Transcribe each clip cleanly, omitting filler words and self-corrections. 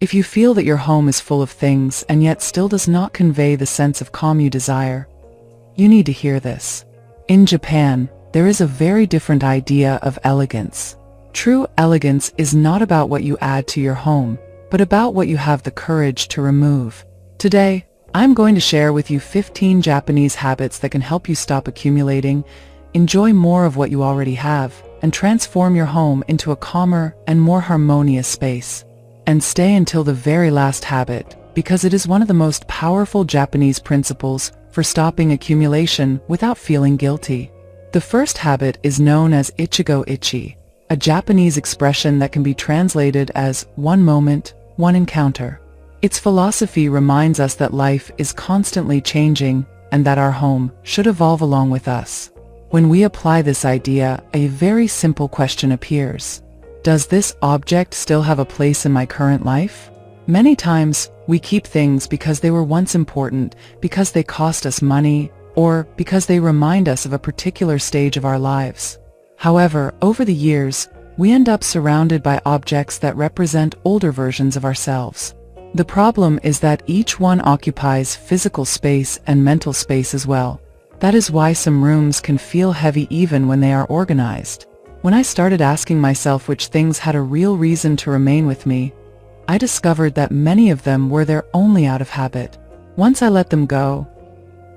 If you feel that your home is full of things and yet still does not convey the sense of calm you desire, you need to hear this. In Japan, there is a very different idea of elegance. True elegance is not about what you add to your home, but about what you have the courage to remove. Today, I'm going to share with you 15 Japanese habits that can help you stop accumulating, enjoy more of what you already have, and transform your home into a calmer and more harmonious space. And stay until the very last habit, because it is one of the most powerful Japanese principles for stopping accumulation without feeling guilty. The first habit is known as ichigo ichi, a Japanese expression that can be translated as one moment, one encounter. Its philosophy reminds us that life is constantly changing and that our home should evolve along with us. When we apply this idea, a very simple question appears. Does this object still have a place in my current life? Many times, we keep things because they were once important, because they cost us money, or because they remind us of a particular stage of our lives. However, over the years, we end up surrounded by objects that represent older versions of ourselves. The problem is that each one occupies physical space and mental space as well. That is why some rooms can feel heavy even when they are organized. When I started asking myself which things had a real reason to remain with me, I discovered that many of them were there only out of habit. Once I let them go,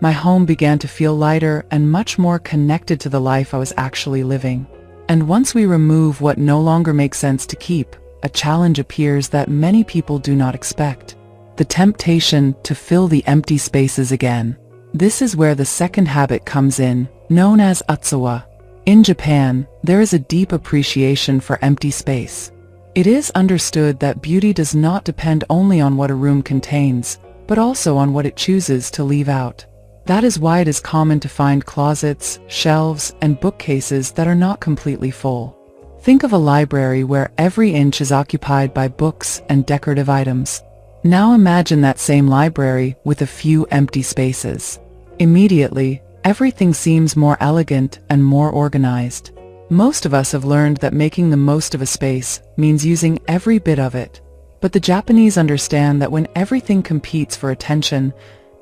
my home began to feel lighter and much more connected to the life I was actually living. And once we remove what no longer makes sense to keep, a challenge appears that many people do not expect: the temptation to fill the empty spaces again. This is where the second habit comes in, known as utsuwa. In Japan, there is a deep appreciation for empty space. It is understood that beauty does not depend only on what a room contains, but also on what it chooses to leave out. That is why it is common to find closets, shelves, and bookcases that are not completely full. Think of a library where every inch is occupied by books and decorative items. Now imagine that same library with a few empty spaces. Immediately, everything seems more elegant and more organized. Most of us have learned that making the most of a space means using every bit of it. But the Japanese understand that when everything competes for attention,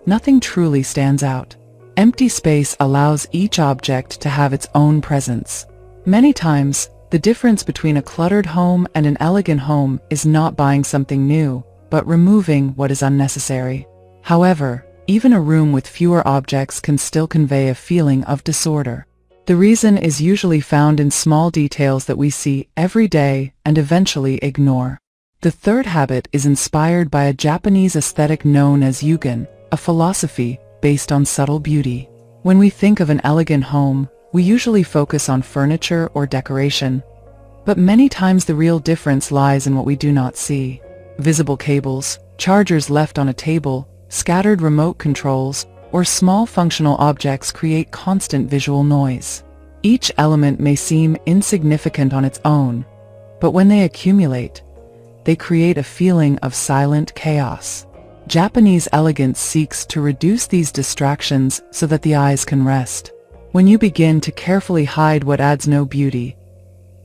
nothing truly stands out. Empty space allows each object to have its own presence. Many times, the difference between a cluttered home and an elegant home is not buying something new, but removing what is unnecessary. However, even a room with fewer objects can still convey a feeling of disorder. The reason is usually found in small details that we see every day and eventually ignore. The third habit is inspired by a Japanese aesthetic known as yugen, a philosophy based on subtle beauty. When we think of an elegant home, we usually focus on furniture or decoration, but many times the real difference lies in what we do not see. Visible cables, chargers left on a table, scattered remote controls, or small functional objects create constant visual noise. Each element may seem insignificant on its own, but when they accumulate, they create a feeling of silent chaos. Japanese elegance seeks to reduce these distractions so that the eyes can rest. When you begin to carefully hide what adds no beauty,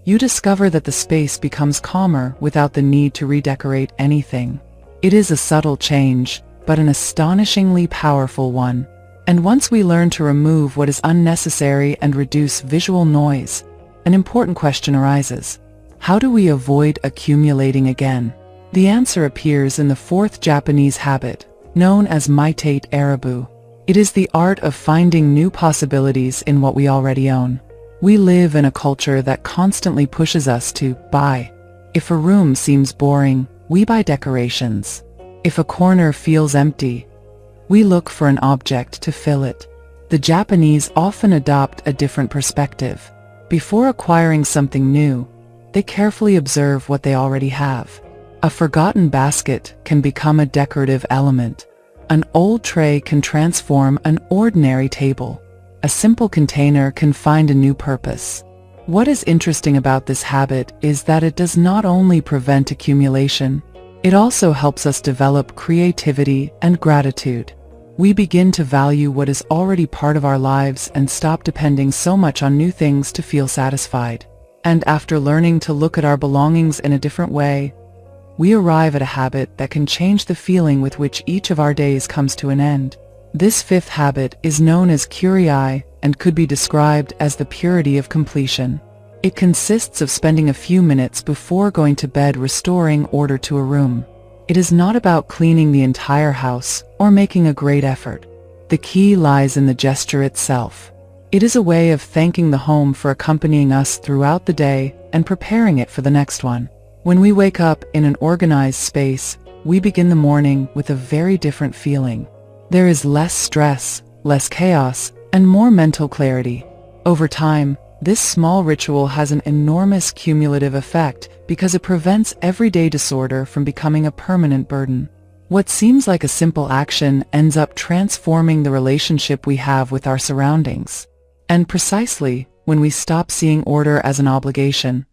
you discover that the space becomes calmer without the need to redecorate anything. It is a subtle change, but an astonishingly powerful one. And once we learn to remove what is unnecessary and reduce visual noise, an important question arises. How do we avoid accumulating again? The answer appears in the fourth Japanese habit, known as maitate arabu. It is the art of finding new possibilities in what we already own. We live in a culture that constantly pushes us to buy. If a room seems boring, we buy decorations. If a corner feels empty, we look for an object to fill it. The Japanese often adopt a different perspective. Before acquiring something new, they carefully observe what they already have. A forgotten basket can become a decorative element. An old tray can transform an ordinary table. A simple container can find a new purpose. What is interesting about this habit is that it does not only prevent accumulation, it also helps us develop creativity and gratitude. We begin to value what is already part of our lives and stop depending so much on new things to feel satisfied. And after learning to look at our belongings in a different way, we arrive at a habit that can change the feeling with which each of our days comes to an end. This fifth habit is known as curiai and could be described as the purity of completion. It consists of spending a few minutes before going to bed restoring order to a room. It is not about cleaning the entire house or making a great effort. The key lies in the gesture itself. It is a way of thanking the home for accompanying us throughout the day and preparing it for the next one. When we wake up in an organized space, we begin the morning with a very different feeling. There is less stress, less chaos, and more mental clarity. Over time, this small ritual has an enormous cumulative effect because it prevents everyday disorder from becoming a permanent burden. What seems like a simple action ends up transforming the relationship we have with our surroundings. And precisely when we stop seeing order as an obligation,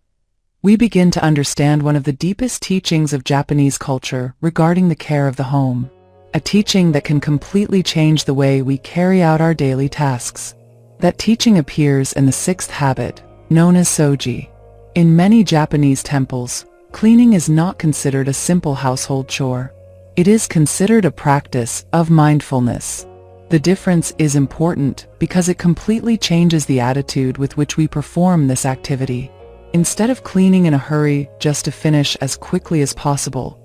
we begin to understand one of the deepest teachings of Japanese culture regarding the care of the home. A teaching that can completely change the way we carry out our daily tasks. That teaching appears in the sixth habit, known as soji. In many Japanese temples, cleaning is not considered a simple household chore. It is considered a practice of mindfulness. The difference is important because it completely changes the attitude with which we perform this activity. Instead of cleaning in a hurry just to finish as quickly as possible,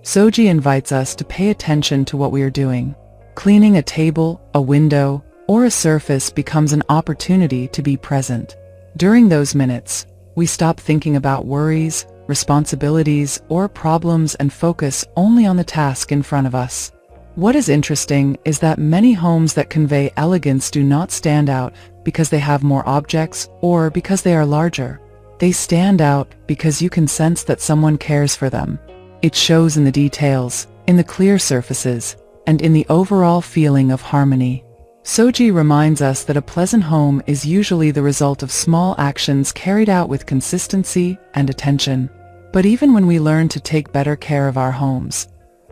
soji invites us to pay attention to what we are doing. Cleaning a table, a window, or a surface becomes an opportunity to be present. During those minutes, we stop thinking about worries, responsibilities, or problems and focus only on the task in front of us. What is interesting is that many homes that convey elegance do not stand out because they have more objects or because they are larger. They stand out because you can sense that someone cares for them. It shows in the details, in the clear surfaces, and in the overall feeling of harmony. Soji reminds us that a pleasant home is usually the result of small actions carried out with consistency and attention. But even when we learn to take better care of our homes,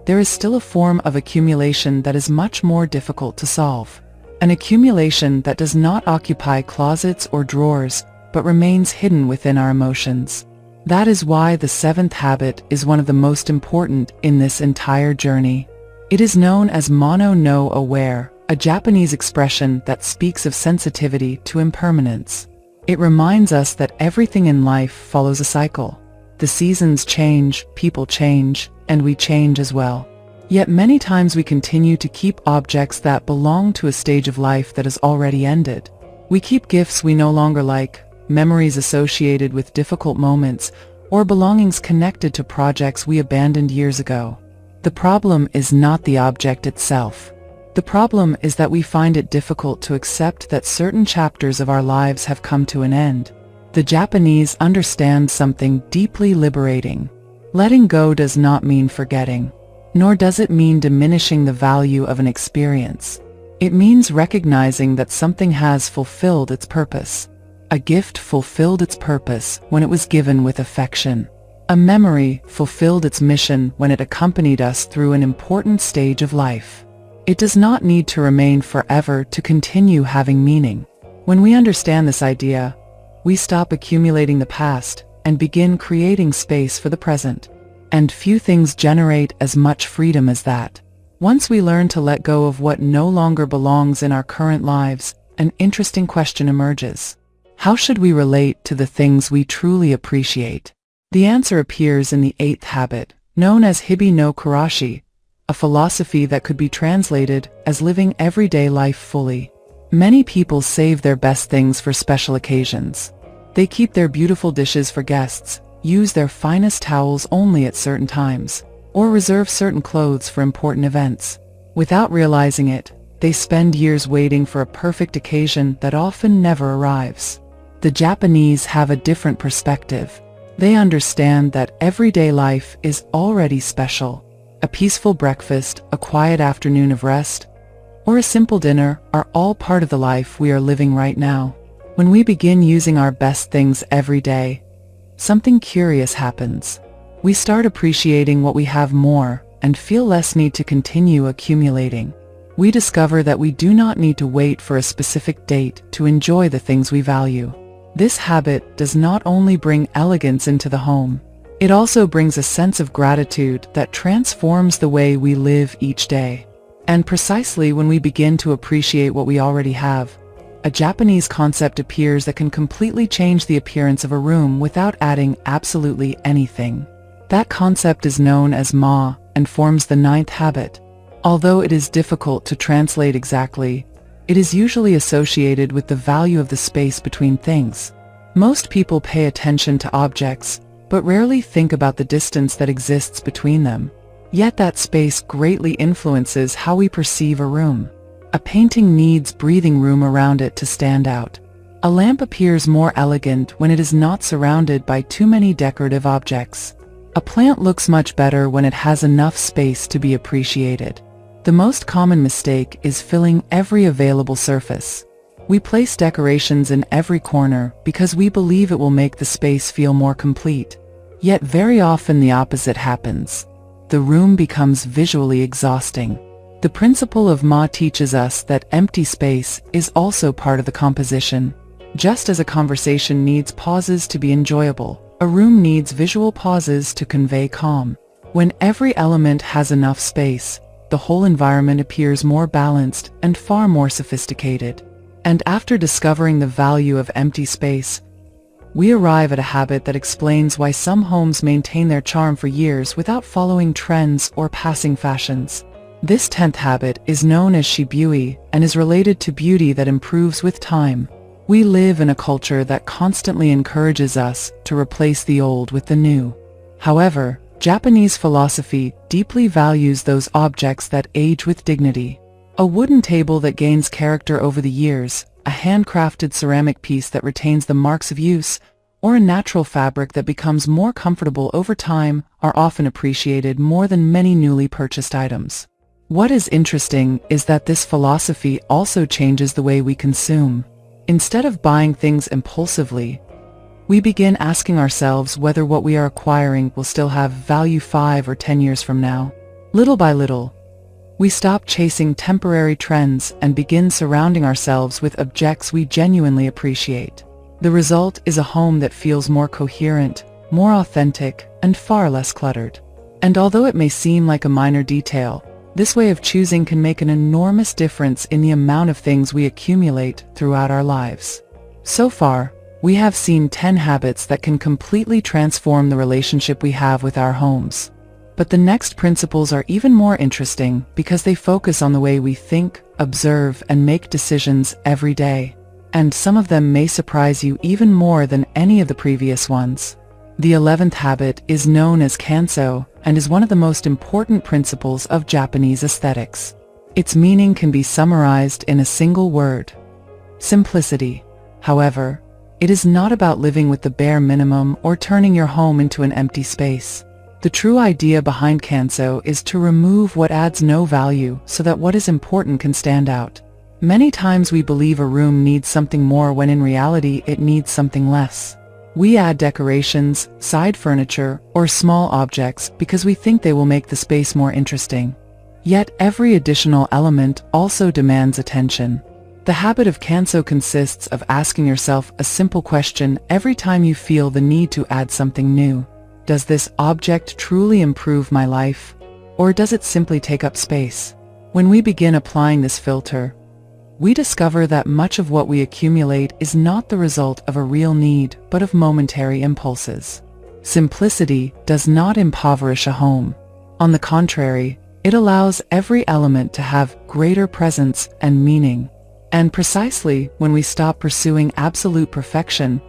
there is still a form of accumulation that is much more difficult to solve. An accumulation that does not occupy closets or drawers, but remains hidden within our emotions. That is why the seventh habit is one of the most important in this entire journey. It is known as mono no aware, a Japanese expression that speaks of sensitivity to impermanence. It reminds us that everything in life follows a cycle. The seasons change, people change, and we change as well. Yet many times we continue to keep objects that belong to a stage of life that has already ended. We keep gifts we no longer like, memories associated with difficult moments, or belongings connected to projects we abandoned years ago. The problem is not the object itself. The problem is that we find it difficult to accept that certain chapters of our lives have come to an end. The Japanese understand something deeply liberating. Letting go does not mean forgetting, nor does it mean diminishing the value of an experience. It means recognizing that something has fulfilled its purpose. A gift fulfilled its purpose when it was given with affection. A memory fulfilled its mission when it accompanied us through an important stage of life. It does not need to remain forever to continue having meaning. When we understand this idea, we stop accumulating the past and begin creating space for the present. And few things generate as much freedom as that. Once we learn to let go of what no longer belongs in our current lives, an interesting question emerges. How should we relate to the things we truly appreciate? The answer appears in the eighth habit, known as hibi no kurashi, a philosophy that could be translated as living everyday life fully. Many people save their best things for special occasions. They keep their beautiful dishes for guests, use their finest towels only at certain times, or reserve certain clothes for important events. Without realizing it, they spend years waiting for a perfect occasion that often never arrives. The Japanese have a different perspective. They understand that everyday life is already special. A peaceful breakfast, a quiet afternoon of rest, or a simple dinner are all part of the life we are living right now. When we begin using our best things every day, something curious happens. We start appreciating what we have more and feel less need to continue accumulating. We discover that we do not need to wait for a specific date to enjoy the things we value. This habit does not only bring elegance into the home, It also brings a sense of gratitude that transforms the way we live each day. And precisely when we begin to appreciate what we already have, a Japanese concept appears that can completely change the appearance of a room without adding absolutely anything. That concept is known as ma and forms the 9th habit. Although it is difficult to translate exactly, it is usually associated with the value of the space between things. Most people pay attention to objects, but rarely think about the distance that exists between them. Yet that space greatly influences how we perceive a room. A painting needs breathing room around it to stand out. A lamp appears more elegant when it is not surrounded by too many decorative objects. A plant looks much better when it has enough space to be appreciated. The most common mistake is filling every available surface. We place decorations in every corner because we believe it will make the space feel more complete. Yet very often the opposite happens. The room becomes visually exhausting. The principle of Ma teaches us that empty space is also part of the composition. Just as a conversation needs pauses to be enjoyable, a room needs visual pauses to convey calm. When every element has enough space, the whole environment appears more balanced and far more sophisticated. And after discovering the value of empty space, we arrive at a habit that explains why some homes maintain their charm for years without following trends or passing fashions. This 10th habit is known as shibui and is related to beauty that improves with time. We live in a culture that constantly encourages us to replace the old with the new. However, Japanese philosophy deeply values those objects that age with dignity. A wooden table that gains character over the years, a handcrafted ceramic piece that retains the marks of use, or a natural fabric that becomes more comfortable over time are often appreciated more than many newly purchased items. What is interesting is that this philosophy also changes the way we consume. Instead of buying things impulsively, we begin asking ourselves whether what we are acquiring will still have value 5 or 10 years from now. Little by little, we stop chasing temporary trends and begin surrounding ourselves with objects we genuinely appreciate. The result is a home that feels more coherent, more authentic, and far less cluttered. And although it may seem like a minor detail, this way of choosing can make an enormous difference in the amount of things we accumulate throughout our lives. So far, we have seen 10 habits that can completely transform the relationship we have with our homes. But the next principles are even more interesting because they focus on the way we think, observe, and make decisions every day. And some of them may surprise you even more than any of the previous ones. The 11th habit is known as kanso and is one of the most important principles of Japanese aesthetics. Its meaning can be summarized in a single word: simplicity. However, it is not about living with the bare minimum or turning your home into an empty space. The true idea behind kanso is to remove what adds no value so that what is important can stand out. Many times we believe a room needs something more when in reality it needs something less. We add decorations, side furniture, or small objects because we think they will make the space more interesting. Yet every additional element also demands attention. The habit of kanso consists of asking yourself a simple question every time you feel the need to add something new. Does this object truly improve my life, or does it simply take up space? When we begin applying this filter, we discover that much of what we accumulate is not the result of a real need, but of momentary impulses. Simplicity does not impoverish a home. On the contrary, it allows every element to have greater presence and meaning. And precisely when we stop pursuing absolute perfection,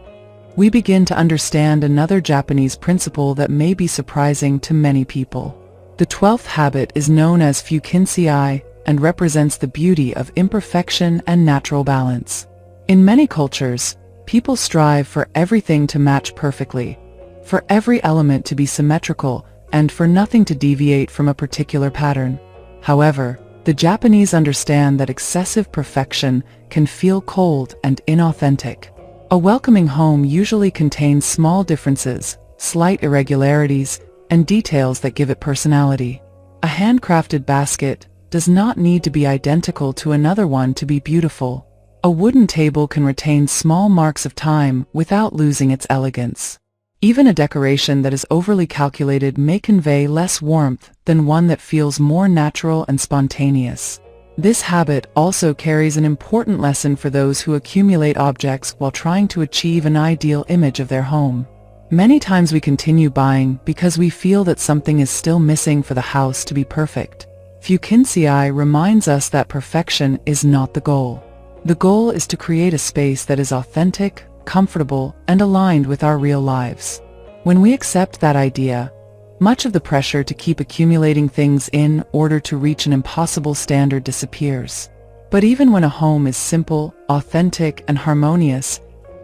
we begin to understand another Japanese principle that may be surprising to many people. The 12th habit is known as fukinsei and represents the beauty of imperfection and natural balance. In many cultures, people strive for everything to match perfectly, for every element to be symmetrical, and for nothing to deviate from a particular pattern. However, the Japanese understand that excessive perfection can feel cold and inauthentic. A welcoming home usually contains small differences, slight irregularities, and details that give it personality. A handcrafted basket does not need to be identical to another one to be beautiful. A wooden table can retain small marks of time without losing its elegance. Even a decoration that is overly calculated may convey less warmth than one that feels more natural and spontaneous. This habit also carries an important lesson for those who accumulate objects while trying to achieve an ideal image of their home. Many times we continue buying because we feel that something is still missing for the house to be perfect. Fukinsei reminds us that perfection is not the goal. The goal is to create a space that is authentic, comfortable, and aligned with our real lives. When we accept that idea, much of the pressure to keep accumulating things in order to reach an impossible standard disappears. But even when a home is simple, authentic, and harmonious,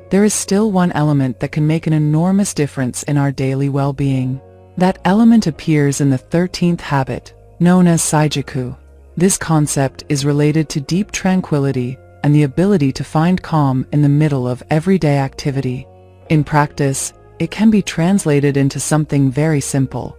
there is still one element that can make an enormous difference in our daily well-being. That element appears in the 13th habit, known as Saijiku. This concept is related to deep tranquility and the ability to find calm in the middle of everyday activity. In practice, it can be translated into something very simple: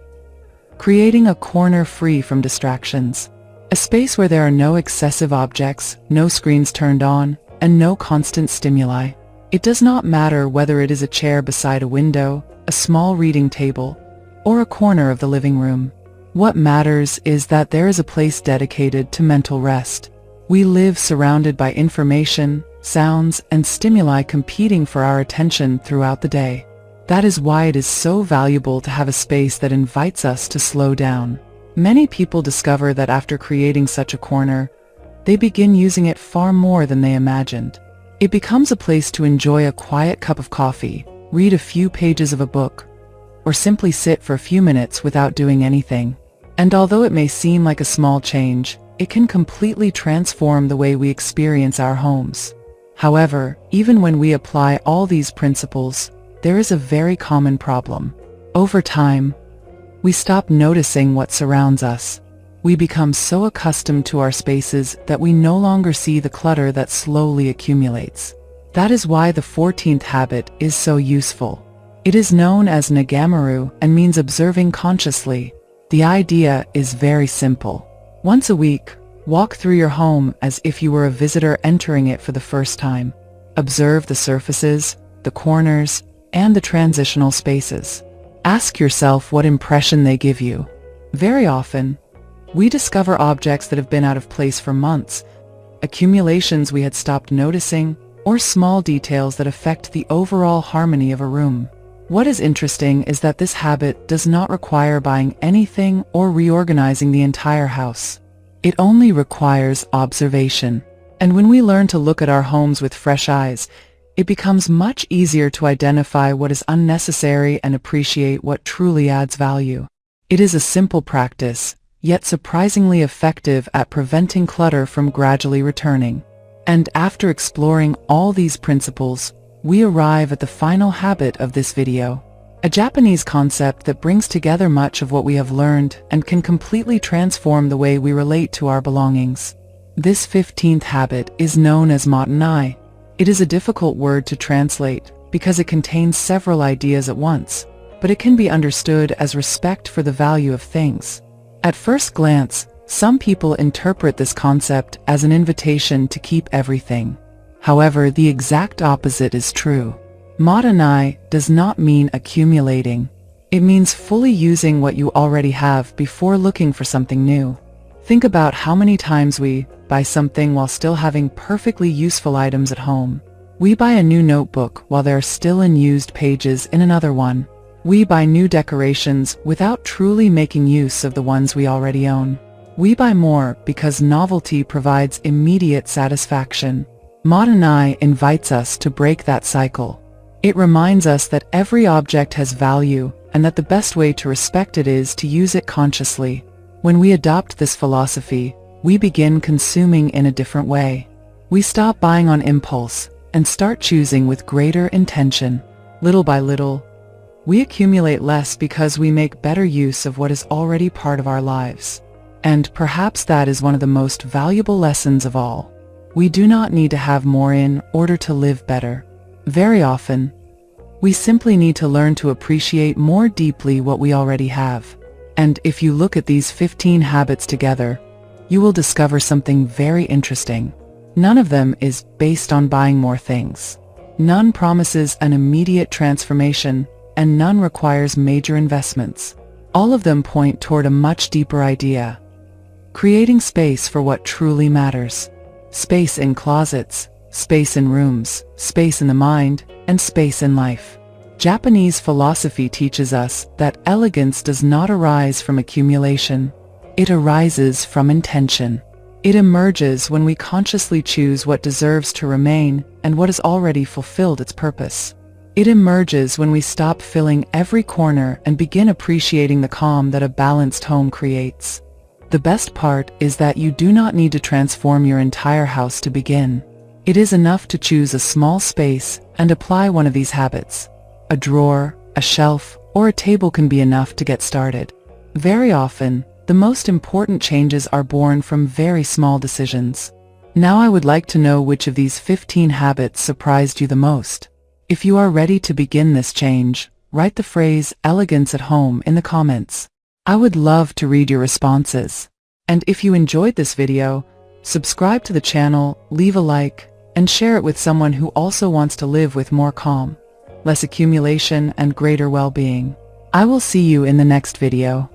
creating a corner free from distractions. A space where there are no excessive objects, no screens turned on, and no constant stimuli. It does not matter whether it is a chair beside a window, a small reading table, or a corner of the living room. What matters is that there is a place dedicated to mental rest. We live surrounded by information, sounds, and stimuli competing for our attention throughout the day. That is why it is so valuable to have a space that invites us to slow down. Many people discover that after creating such a corner, they begin using it far more than they imagined. It becomes a place to enjoy a quiet cup of coffee, read a few pages of a book, or simply sit for a few minutes without doing anything. And although it may seem like a small change, it can completely transform the way we experience our homes. However, even when we apply all these principles, there is a very common problem. Over time, we stop noticing what surrounds us. We become so accustomed to our spaces that we no longer see the clutter that slowly accumulates. That is why the 14th habit is so useful. It is known as Nagamaru and means observing consciously. The idea is very simple. Once a week, walk through your home as if you were a visitor entering it for the first time. Observe the surfaces, the corners, and the transitional spaces. Ask yourself what impression they give you. Very often, we discover objects that have been out of place for months, accumulations we had stopped noticing, or small details that affect the overall harmony of a room. What is interesting is that this habit does not require buying anything or reorganizing the entire house. It only requires observation. And when we learn to look at our homes with fresh eyes, it becomes much easier to identify what is unnecessary and appreciate what truly adds value. It is a simple practice, yet surprisingly effective at preventing clutter from gradually returning. And after exploring all these principles, we arrive at the final habit of this video, a Japanese concept that brings together much of what we have learned and can completely transform the way we relate to our belongings. This 15th habit is known as matanai. It is a difficult word to translate because it contains several ideas at once, but it can be understood as respect for the value of things. At first glance, some people interpret this concept as an invitation to keep everything. However, the exact opposite is true. Matanai does not mean accumulating. It means fully using what you already have before looking for something new. Think about how many times we buy something while still having perfectly useful items at home. We buy a new notebook while there are still unused pages in another one. We buy new decorations without truly making use of the ones we already own. We buy more because novelty provides immediate satisfaction. Matanai invites us to break that cycle. It reminds us that every object has value and that the best way to respect it is to use it consciously. When we adopt this philosophy, we begin consuming in a different way. We stop buying on impulse and start choosing with greater intention. Little by little, we accumulate less because we make better use of what is already part of our lives. And perhaps that is one of the most valuable lessons of all. We do not need to have more in order to live better. Very often, we simply need to learn to appreciate more deeply what we already have. And if you look at these 15 habits together, you will discover something very interesting. None of them is based on buying more things. None promises an immediate transformation, and none requires major investments. All of them point toward a much deeper idea: creating space for what truly matters. Space in closets, space in rooms, space in the mind, and space in life. Japanese philosophy teaches us that elegance does not arise from accumulation. It arises from intention. It emerges when we consciously choose what deserves to remain and what has already fulfilled its purpose. It emerges when we stop filling every corner and begin appreciating the calm that a balanced home creates. The best part is that you do not need to transform your entire house to begin. It is enough to choose a small space and apply one of these habits. A drawer, a shelf, or a table can be enough to get started. Very often, the most important changes are born from very small decisions. Now I would like to know which of these 15 habits surprised you the most. If you are ready to begin this change, write the phrase "elegance at home" in the comments. I would love to read your responses. And if you enjoyed this video, subscribe to the channel, leave a like, and share it with someone who also wants to live with more calm, less accumulation, and greater well-being. I will see you in the next video.